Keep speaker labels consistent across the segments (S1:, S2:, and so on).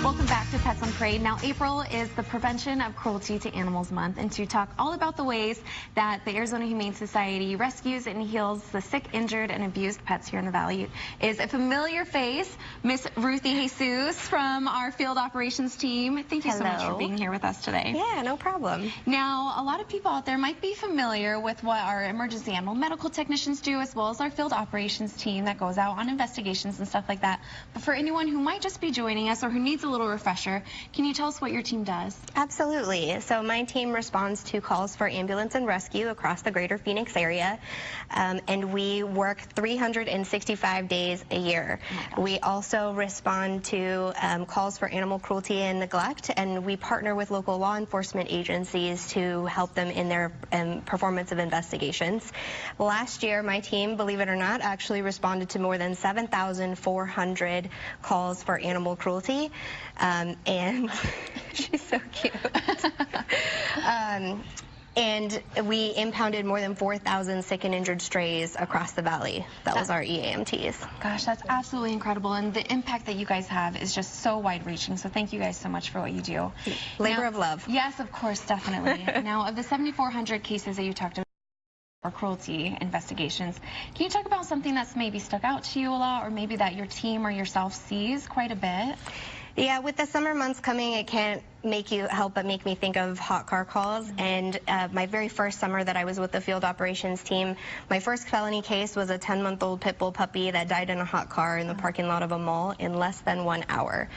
S1: Welcome back to Pets on Parade. Now, April is the Prevention of Cruelty to Animals Month, and to talk all about the ways that the Arizona Humane Society rescues and heals the sick, injured, and abused pets here in the Valley is a familiar face, Miss Ruthie Jesus from our field operations team. Thank you so much for being here with us today.
S2: Yeah, no problem.
S1: Now, a lot of people out there might be familiar with what our emergency animal medical technicians do, as well as our field operations team that goes out on investigations and stuff like that. But for anyone who might just be joining us or who needs a little refresher, can you tell us what your team does?
S2: Absolutely. So my team responds to calls for ambulance and rescue across the greater Phoenix area, and we work 365 days a year. We also respond to calls for animal cruelty and neglect, and we partner with local law enforcement agencies to help them in their performance of investigations. Last year, my team, believe it or not, actually responded to more than 7,400 calls for animal cruelty. And she's so cute. And we impounded more than 4,000 sick and injured strays across the valley. That was our EAMTs. Gosh,
S1: that's absolutely incredible. And the impact that you guys have is just so wide-reaching. So thank you guys so much for what you do.
S2: Labor of love.
S1: Yes, of course, definitely. Now, of the 7,400 cases that you talked about, or cruelty investigations, can you talk about something that's maybe stuck out to you a lot, or maybe that your team or yourself sees quite a bit?
S2: Yeah, with the summer months coming, it can't help but make me think of hot car calls. And my very first summer that I was with the field operations team, my first felony case was a 10-month-old pit bull puppy that died in a hot car in the parking lot of a mall in less than 1 hour.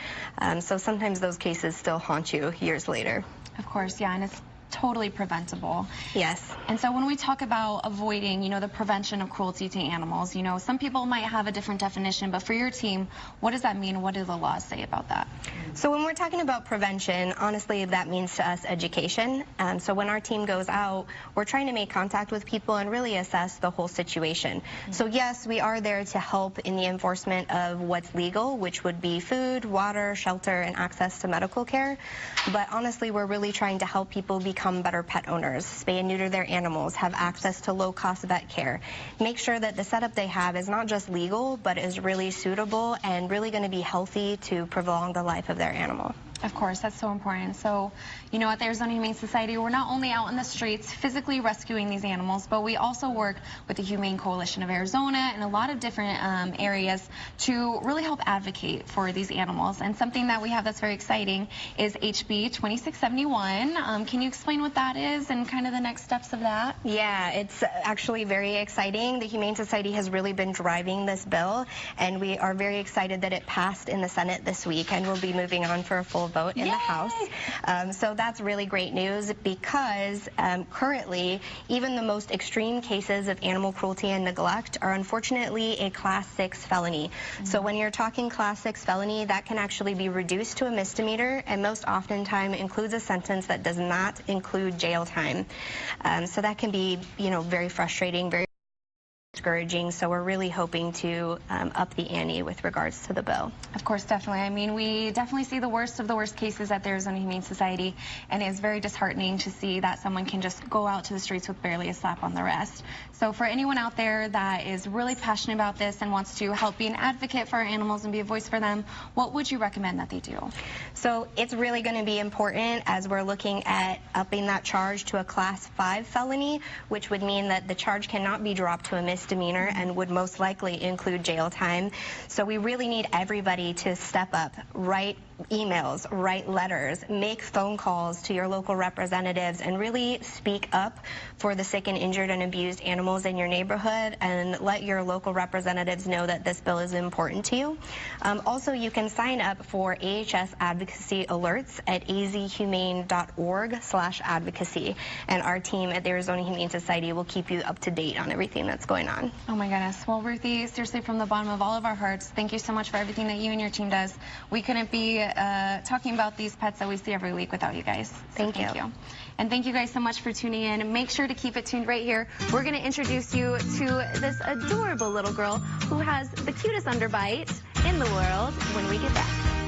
S2: So sometimes those cases still haunt you years later.
S1: Of course, yeah, and it's totally preventable.
S2: Yes.
S1: And so when we talk about avoiding, the prevention of cruelty to animals, some people might have a different definition, but for your team, what does that mean? What do the laws say about that?
S2: So when we're talking about prevention, honestly, that means to us education. So when our team goes out, we're trying to make contact with people and really assess the whole situation. So yes, we are there to help in the enforcement of what's legal, which would be food, water, shelter, and access to medical care. But honestly, we're really trying to help people become better pet owners, spay and neuter their animals, have access to low-cost vet care, make sure that the setup they have is not just legal, but is really suitable and really going to be healthy to prolong the life of their animal.
S1: Of course, that's so important. So, at the Arizona Humane Society, we're not only out in the streets physically rescuing these animals, but we also work with the Humane Coalition of Arizona and a lot of different areas to really help advocate for these animals. And something that we have that's very exciting is HB 2671. Can you explain what that is and kind of the next steps of that?
S2: Yeah, it's actually very exciting. The Humane Society has really been driving this bill, and we are very excited that it passed in the Senate this week, and we'll be moving on for a full vote in the House. So that's really great news, because currently even the most extreme cases of animal cruelty and neglect are unfortunately a Class 6 felony. So when you're talking Class 6 felony, that can actually be reduced to a misdemeanor, and most oftentimes includes a sentence that does not include jail time. So that can be, very frustrating, very discouraging. So we're really hoping to up the ante with regards to the bill.
S1: Of course, definitely. I mean, we definitely see the worst of the worst cases at the Arizona Humane Society, and it's very disheartening to see that someone can just go out to the streets with barely a slap on the wrist. So for anyone out there that is really passionate about this and wants to help be an advocate for our animals and be a voice for them, what would you recommend that they do?
S2: So it's really going to be important, as we're looking at upping that charge to a Class 5 felony, which would mean that the charge cannot be dropped to a misdemeanor and would most likely include jail time. So we really need everybody to step up, write emails, write letters, make phone calls to your local representatives, and really speak up for the sick and injured and abused animals in your neighborhood, and let your local representatives know that this bill is important to you. Also, you can sign up for AHS advocacy alerts at azhumane.org/advocacy, and our team at the Arizona Humane Society will keep you up to date on everything that's going on.
S1: Oh my goodness. Well, Ruthie, seriously, from the bottom of all of our hearts, thank you so much for everything that you and your team does. We couldn't be talking about these pets that we see every week without you guys. So
S2: thank you.
S1: And thank you guys so much for tuning in. Make sure to keep it tuned right here. We're going to introduce you to this adorable little girl who has the cutest underbite in the world when we get back.